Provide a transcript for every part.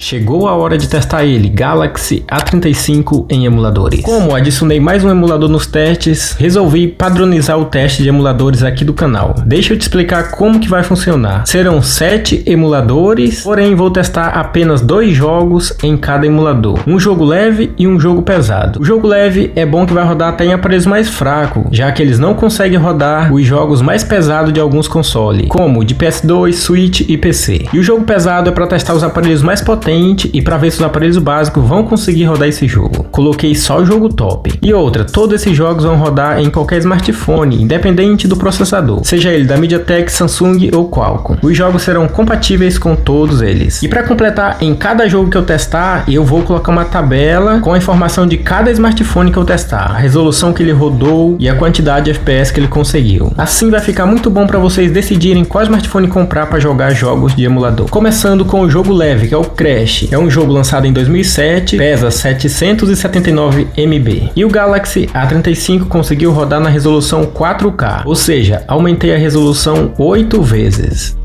Chegou a hora de testar ele, Galaxy A35 em emuladores. Como adicionei mais um emulador nos testes, resolvi padronizar o teste de emuladores aqui do canal. Deixa eu te explicar como que vai funcionar. Serão 7 emuladores, porém vou testar apenas 2 jogos em cada emulador. Um jogo leve e um jogo pesado. O jogo leve é bom que vai rodar até em aparelhos mais fracos, já que eles não conseguem rodar os jogos mais pesados de alguns consoles, como de PS2, Switch e PC. E o jogo pesado é para testar os aparelhos mais potentes e para ver se os aparelhos básicos vão conseguir rodar esse jogo. Coloquei só o jogo top. E outra, todos esses jogos vão rodar em qualquer smartphone, independente do processador, seja ele da MediaTek, Samsung ou Qualcomm. Os jogos serão compatíveis com todos eles. E para completar, em cada jogo que eu testar, eu vou colocar uma tabela com a informação de cada smartphone que eu testar, a resolução que ele rodou e a quantidade de FPS que ele conseguiu. Assim vai ficar muito bom para vocês decidirem qual smartphone comprar para jogar jogos de emulador. Começando com o jogo leve, que é o Crash. É um jogo lançado em 2007, pesa 779 MB. E o Galaxy A35 conseguiu rodar na resolução 4K, ou seja, aumentei a resolução 8 vezes.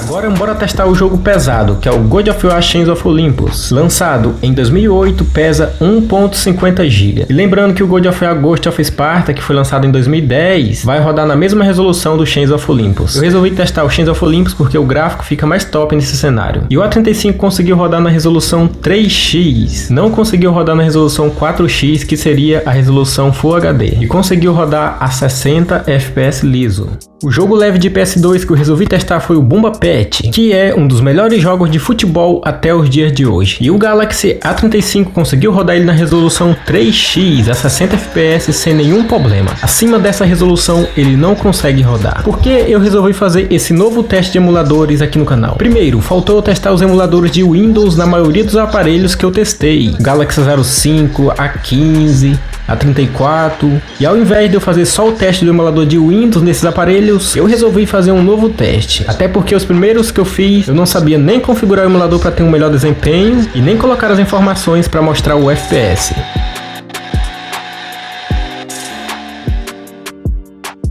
Agora bora testar o jogo pesado, que é o God of War Chains of Olympus. Lançado em 2008, pesa 1.50 GB. E lembrando que o God of War Ghost of Sparta, que foi lançado em 2010, vai rodar na mesma resolução do Chains of Olympus. Eu resolvi testar o Chains of Olympus porque o gráfico fica mais top nesse cenário. E o A35 conseguiu rodar na resolução 3x, não conseguiu rodar na resolução 4x, que seria a resolução Full HD. E conseguiu rodar a 60 FPS liso. O jogo leve de PS2 que eu resolvi testar foi o Bomba Pet, que é um dos melhores jogos de futebol até os dias de hoje. E o Galaxy A35 conseguiu rodar ele na resolução 3x a 60 FPS sem nenhum problema. Acima dessa resolução ele não consegue rodar. Por que eu resolvi fazer esse novo teste de emuladores aqui no canal? Primeiro, faltou eu testar os emuladores de Windows na maioria dos aparelhos que eu testei. Galaxy 05, A15, A34, e ao invés de eu fazer só o teste do emulador de Windows nesses aparelhos, eu resolvi fazer um novo teste. Até porque os primeiros que eu fiz, eu não sabia nem configurar o emulador para ter um melhor desempenho e nem colocar as informações para mostrar o FPS.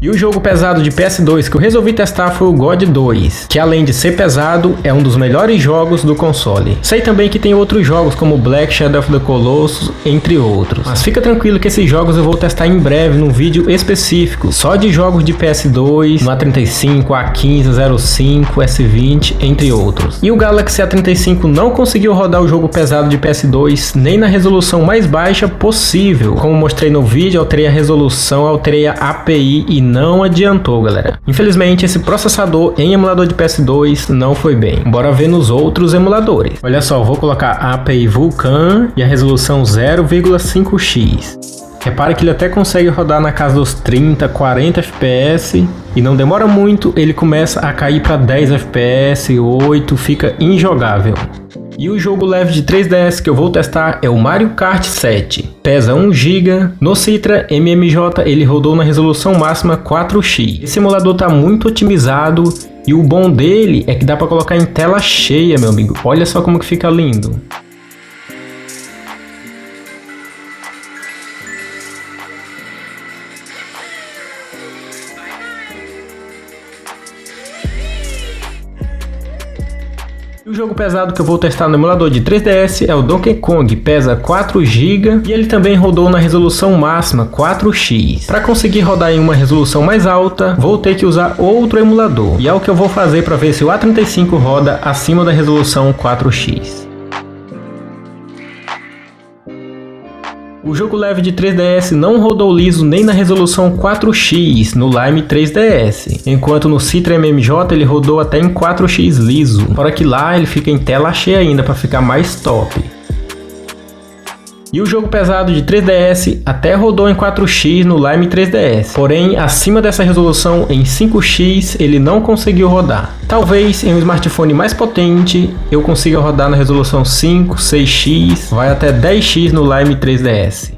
E o jogo pesado de PS2 que eu resolvi testar foi o God 2, que além de ser pesado, é um dos melhores jogos do console. Sei também que tem outros jogos como Black Shadow of the Colossus, entre outros. Mas fica tranquilo que esses jogos eu vou testar em breve num vídeo específico, só de jogos de PS2, no A35, A15, 05, S20, entre outros. E o Galaxy A35 não conseguiu rodar o jogo pesado de PS2 nem na resolução mais baixa possível. Como mostrei no vídeo, alterei a resolução, alterei a API e não adiantou, galera. Infelizmente, esse processador em emulador de PS2 não foi bem. Bora ver nos outros emuladores. Olha só, vou colocar a API Vulkan e a resolução 0,5x. Repare que ele até consegue rodar na casa dos 30, 40 FPS e não demora muito, ele começa a cair para 10 FPS, 8, fica injogável. E o jogo leve de 3DS que eu vou testar é o Mario Kart 7. Pesa 1 GB. No Citra MMJ ele rodou na resolução máxima 4x. Esse emulador está muito otimizado e o bom dele é que dá para colocar em tela cheia, meu amigo. Olha só como que fica lindo. O jogo pesado que eu vou testar no emulador de 3DS é o Donkey Kong, pesa 4 GB e ele também rodou na resolução máxima 4x. Para conseguir rodar em uma resolução mais alta, vou ter que usar outro emulador, e é o que eu vou fazer para ver se o A35 roda acima da resolução 4x. O jogo leve de 3DS não rodou liso nem na resolução 4x no Lime 3DS, enquanto no Citra MMJ ele rodou até em 4x liso, fora que lá ele fica em tela cheia ainda para ficar mais top. E o jogo pesado de 3DS até rodou em 4x no Lime 3DS, porém acima dessa resolução em 5x ele não conseguiu rodar. Talvez em um smartphone mais potente eu consiga rodar na resolução 5, 6x, vai até 10x no Lime 3DS.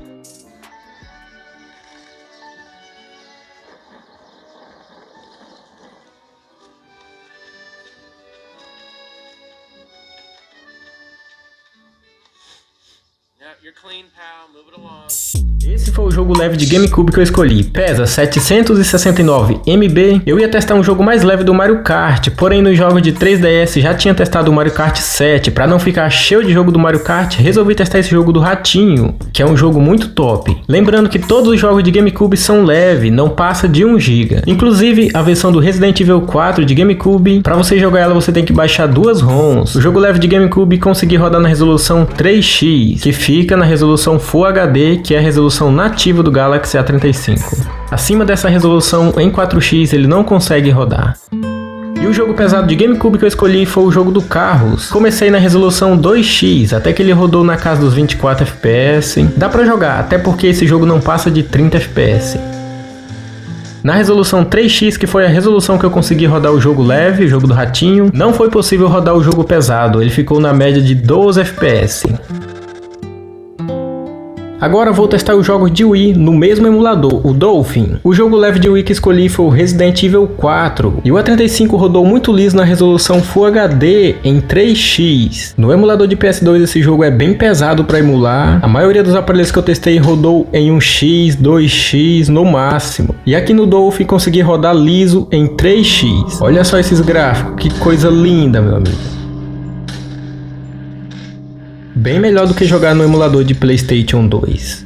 Esse foi o jogo leve de GameCube que eu escolhi. Pesa 769 MB. Eu ia testar um jogo mais leve do Mario Kart, porém nos jogos de 3DS já tinha testado o Mario Kart 7. Para não ficar cheio de jogo do Mario Kart, resolvi testar esse jogo do Ratinho, que é um jogo muito top. Lembrando que todos os jogos de GameCube são leves, não passa de 1 GB. Inclusive a versão do Resident Evil 4 de GameCube, para você jogar ela você tem que baixar 2 ROMs. O jogo leve de GameCube consegui rodar na resolução 3x, que fica na resolução Full HD, que é a resolução nativa do Galaxy A35. Acima dessa resolução em 4x ele não consegue rodar. E o jogo pesado de GameCube que eu escolhi foi o jogo do Carros. Comecei na resolução 2x, até que ele rodou na casa dos 24 FPS. Dá pra jogar, até porque esse jogo não passa de 30 FPS. Na resolução 3x, que foi a resolução que eu consegui rodar o jogo leve, o jogo do Ratinho, não foi possível rodar o jogo pesado, ele ficou na média de 12 FPS. Agora vou testar os jogos de Wii no mesmo emulador, o Dolphin. O jogo leve de Wii que escolhi foi o Resident Evil 4. E o A35 rodou muito liso na resolução Full HD em 3x. No emulador de PS2 esse jogo é bem pesado para emular. A maioria dos aparelhos que eu testei rodou em 1x, 2x no máximo. E aqui no Dolphin consegui rodar liso em 3x. Olha só esses gráficos, que coisa linda, meu amigo. Bem melhor do que jogar no emulador de PlayStation 2.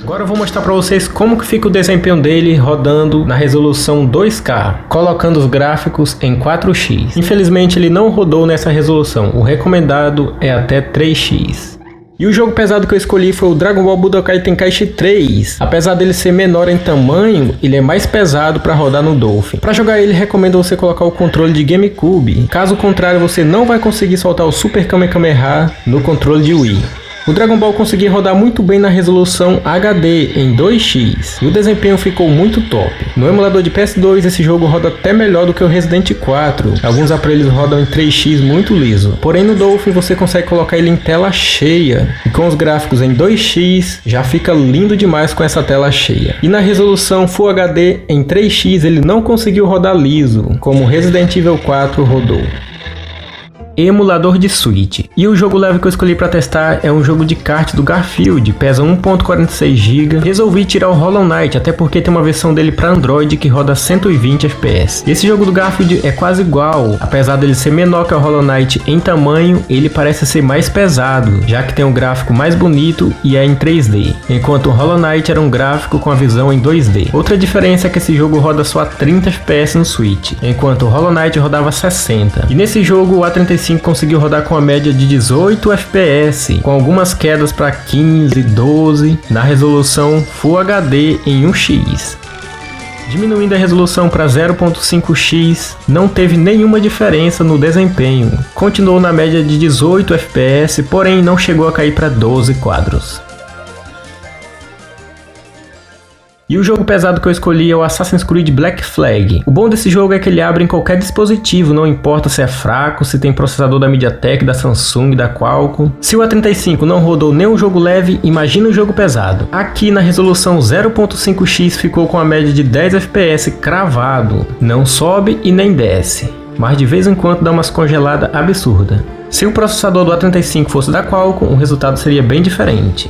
Agora eu vou mostrar para vocês como que fica o desempenho dele rodando na resolução 2K, colocando os gráficos em 4x. Infelizmente ele não rodou nessa resolução, o recomendado é até 3x. E o jogo pesado que eu escolhi foi o Dragon Ball Budokai Tenkaichi 3. Apesar dele ser menor em tamanho, ele é mais pesado para rodar no Dolphin. Para jogar ele, recomendo você colocar o controle de GameCube. Caso contrário, você não vai conseguir soltar o Super Kamehameha no controle de Wii. O Dragon Ball consegui rodar muito bem na resolução HD em 2x e o desempenho ficou muito top. No emulador de PS2 esse jogo roda até melhor do que o Resident 4. Alguns aparelhos rodam em 3x muito liso. Porém no Dolphin você consegue colocar ele em tela cheia e com os gráficos em 2x já fica lindo demais com essa tela cheia. E na resolução Full HD em 3x ele não conseguiu rodar liso, como o Resident Evil 4 rodou. Emulador de Switch. E o jogo leve que eu escolhi para testar é um jogo de kart do Garfield, pesa 1.46 GB. Resolvi tirar o Hollow Knight, até porque tem uma versão dele para Android que roda 120 FPS. Esse jogo do Garfield é quase igual, apesar dele ser menor que o Hollow Knight em tamanho, ele parece ser mais pesado, já que tem um gráfico mais bonito e é em 3D, enquanto o Hollow Knight era um gráfico com a visão em 2D. Outra diferença é que esse jogo roda só a 30 FPS no Switch, enquanto o Hollow Knight rodava 60. E nesse jogo o A35 conseguiu rodar com a média de 18 FPS, com algumas quedas para 15, 12, na resolução Full HD em 1x. Diminuindo a resolução para 0.5x, não teve nenhuma diferença no desempenho. Continuou na média de 18 FPS, porém não chegou a cair para 12 quadros. E o jogo pesado que eu escolhi é o Assassin's Creed Black Flag. O bom desse jogo é que ele abre em qualquer dispositivo, não importa se é fraco, se tem processador da MediaTek, da Samsung, da Qualcomm. Se o A35 não rodou nenhum jogo leve, imagina o jogo pesado. Aqui na resolução 0.5x ficou com a média de 10 FPS cravado. Não sobe e nem desce, mas de vez em quando dá umas congeladas absurdas. Se o processador do A35 fosse da Qualcomm, o resultado seria bem diferente.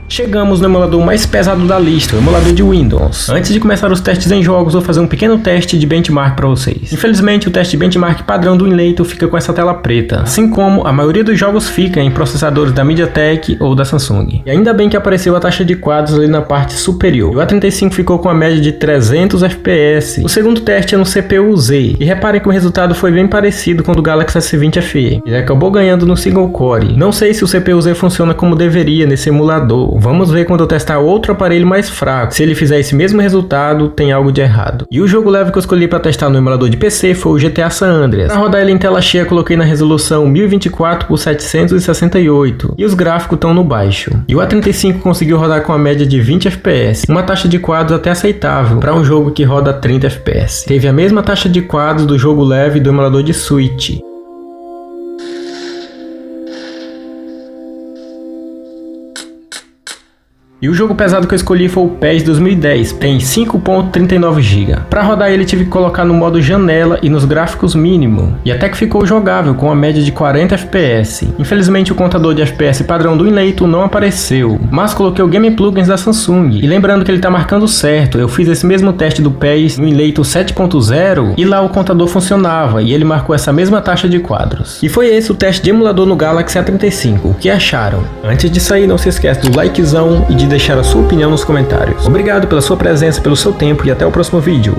Chegamos no emulador mais pesado da lista, o emulador de Windows. Antes de começar os testes em jogos, vou fazer um pequeno teste de benchmark para vocês. Infelizmente, o teste de benchmark padrão do Inlator fica com essa tela preta, assim como a maioria dos jogos fica em processadores da MediaTek ou da Samsung. E ainda bem que apareceu a taxa de quadros ali na parte superior. O A35 ficou com a média de 300 FPS. O segundo teste é no CPU Z. E reparem que o resultado foi bem parecido com o do Galaxy S20 FE. Ele acabou ganhando no single core. Não sei se o CPU Z funciona como deveria nesse emulador. Vamos ver quando eu testar outro aparelho mais fraco. Se ele fizer esse mesmo resultado, tem algo de errado. E o jogo leve que eu escolhi para testar no emulador de PC foi o GTA San Andreas. Para rodar ele em tela cheia, coloquei na resolução 1024 por 768. E os gráficos estão no baixo. E o A35 conseguiu rodar com a média de 20 FPS. Uma taxa de quadros até aceitável para um jogo que roda 30 FPS. Teve a mesma taxa de quadros do jogo leve do emulador de Switch. E o jogo pesado que eu escolhi foi o PES 2010, tem 5.39 GB. Para rodar ele tive que colocar no modo janela e nos gráficos mínimo, e até que ficou jogável com uma média de 40 FPS. Infelizmente o contador de FPS padrão do Enleito não apareceu, mas coloquei o Game Plugins da Samsung, e lembrando que ele tá marcando certo, eu fiz esse mesmo teste do PES no Enleito 7.0 e lá o contador funcionava e ele marcou essa mesma taxa de quadros. E foi esse o teste de emulador no Galaxy A35, o que acharam? Antes de sair não se esquece do likezão e de deixar a sua opinião nos comentários. Obrigado pela sua presença, pelo seu tempo e até o próximo vídeo.